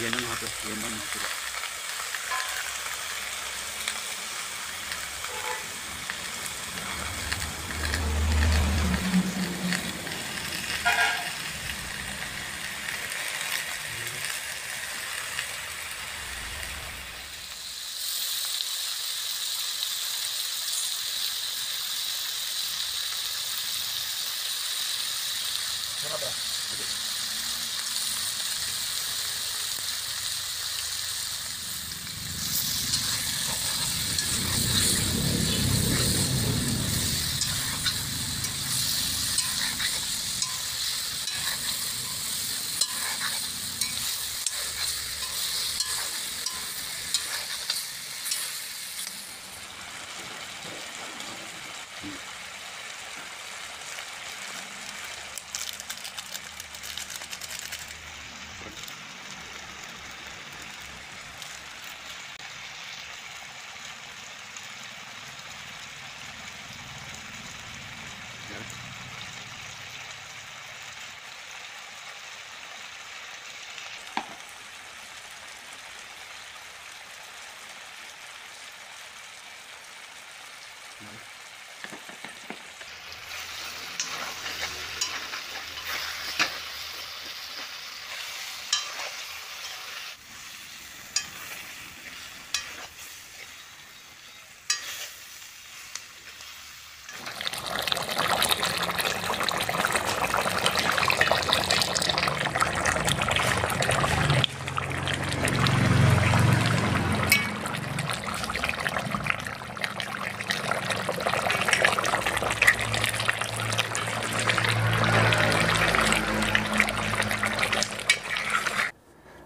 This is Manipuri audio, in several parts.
ꯌꯦꯟ ꯑꯃ ꯍꯥꯞꯄꯦ ꯌꯦꯟ ꯑꯃ ꯍꯥꯞꯄꯤꯔꯣ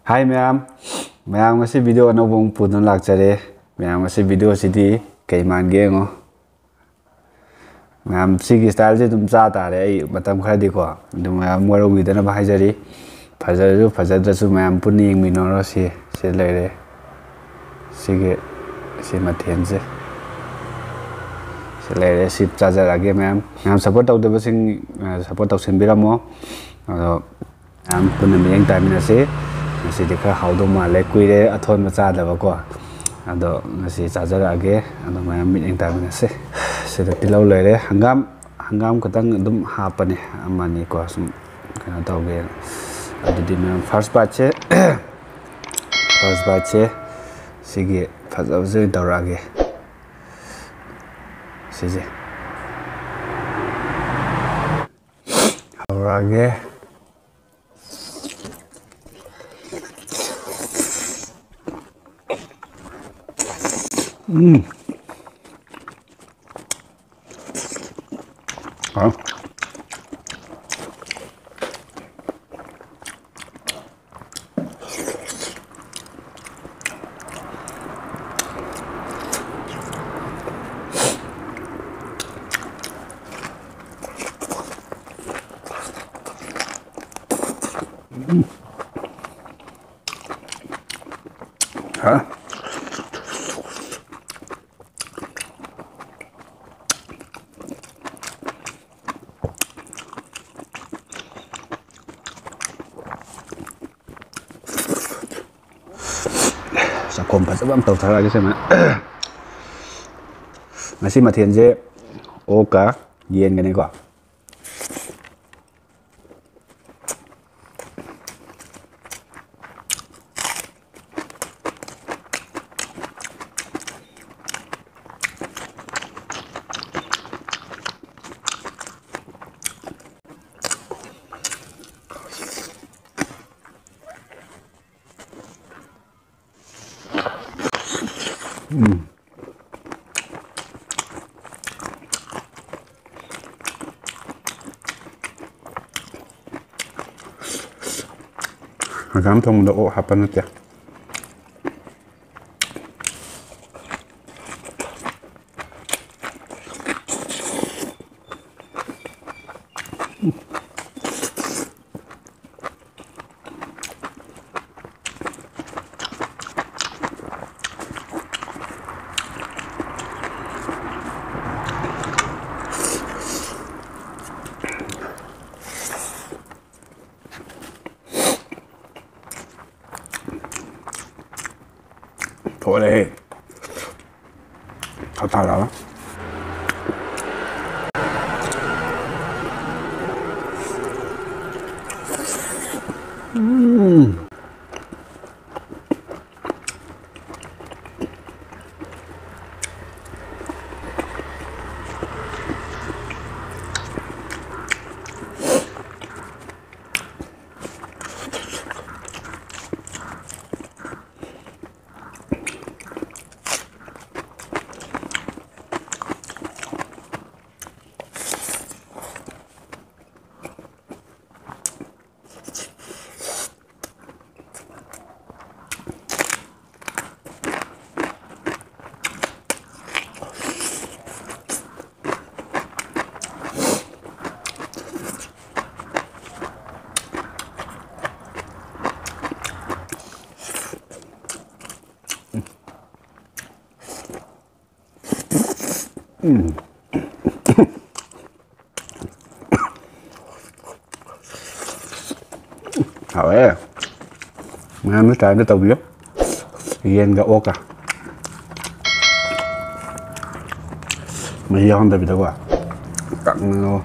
Hi ma'am, ma'am ngasi video ano bong pudon lakjare. Ma'am ngasi video sidi kay mange ngo. Ma'am sigi style je dum cha ta re ai matam khara di ko. Dum ma'am moro gi dana bahai jari. Fajar da su ma'am puni ing mi no ro si lai re. Sigi si mathen je. Si lai re sip cha ja lage ma'am. Ma'am support tau de basing support tau sin biramo. Ma'am pun mi eng ta mi na se. Ngasi di khara haudo ma le kuire athon ma cha da ba ko ado ngasi cha ja age ado ma mi eng ta mi na se da tilau le re hangam katang dum ha pa ne amani ko sum kana taw ge ado di ma first batch sigi phajau je dawra ge sije hawra ge Hả? Hả? Sakom pasabam tau thara ge sema ngasi mathian je oka yen gane ko Hagam thong da o hapan atya 火嘞，好大了。好诶，啱啲蛋都到咗，煙嘅屋啊，咪香特別多啊，梗咯。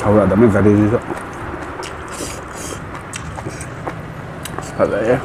好啦，咱们再来一个，好来呀。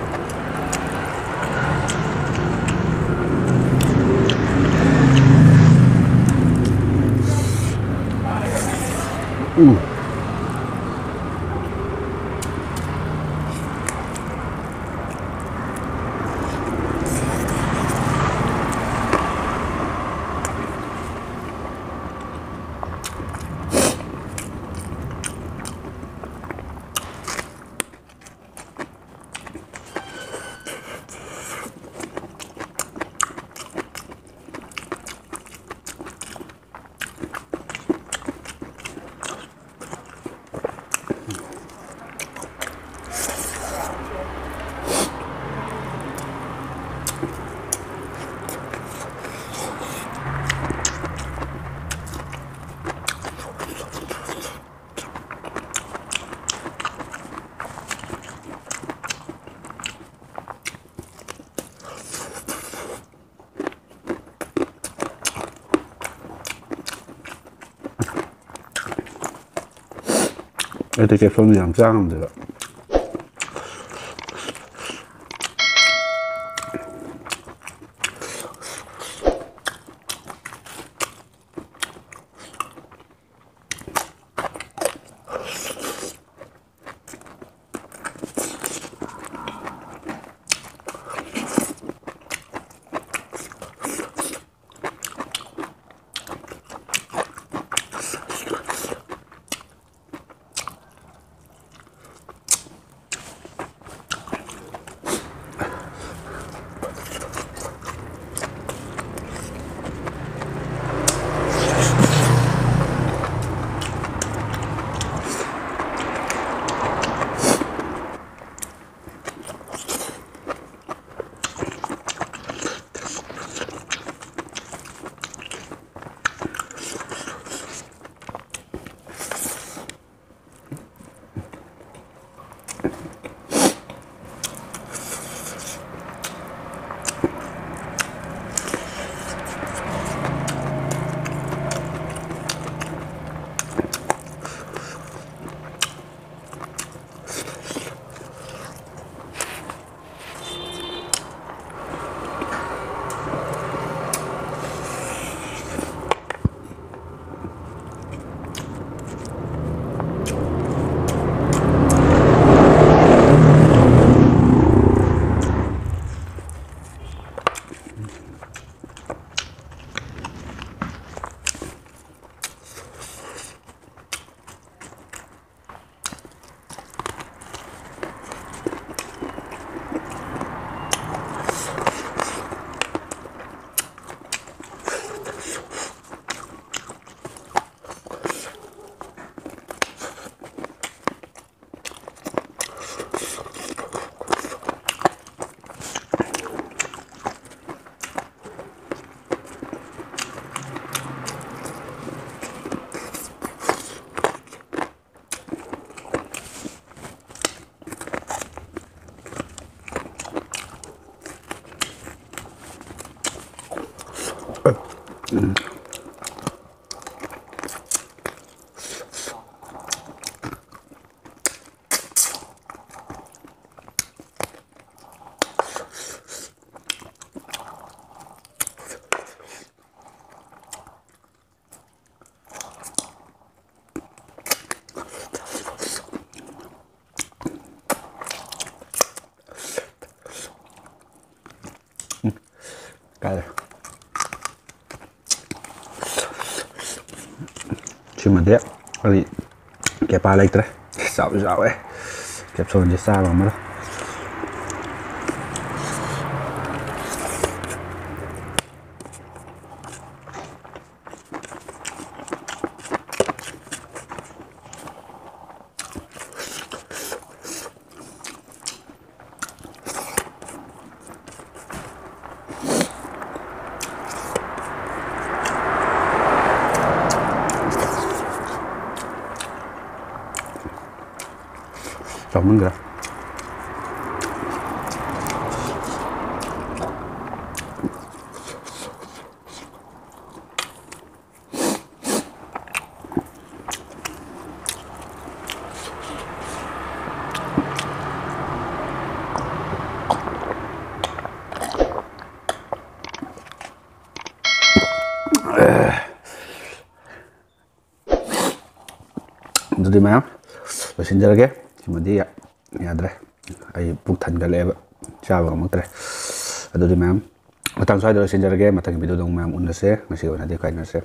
这分量这样子的。Cay Chimade ali que para letra sao sao que son de sao mà Cảm ơn. Jadi ma'am, losinjarage chimadi yadre ai puk than ga leba chawa maktre adudi ma'am matang sai do losinjarage matang video dong ma'am unnase ngasi ona de kai nase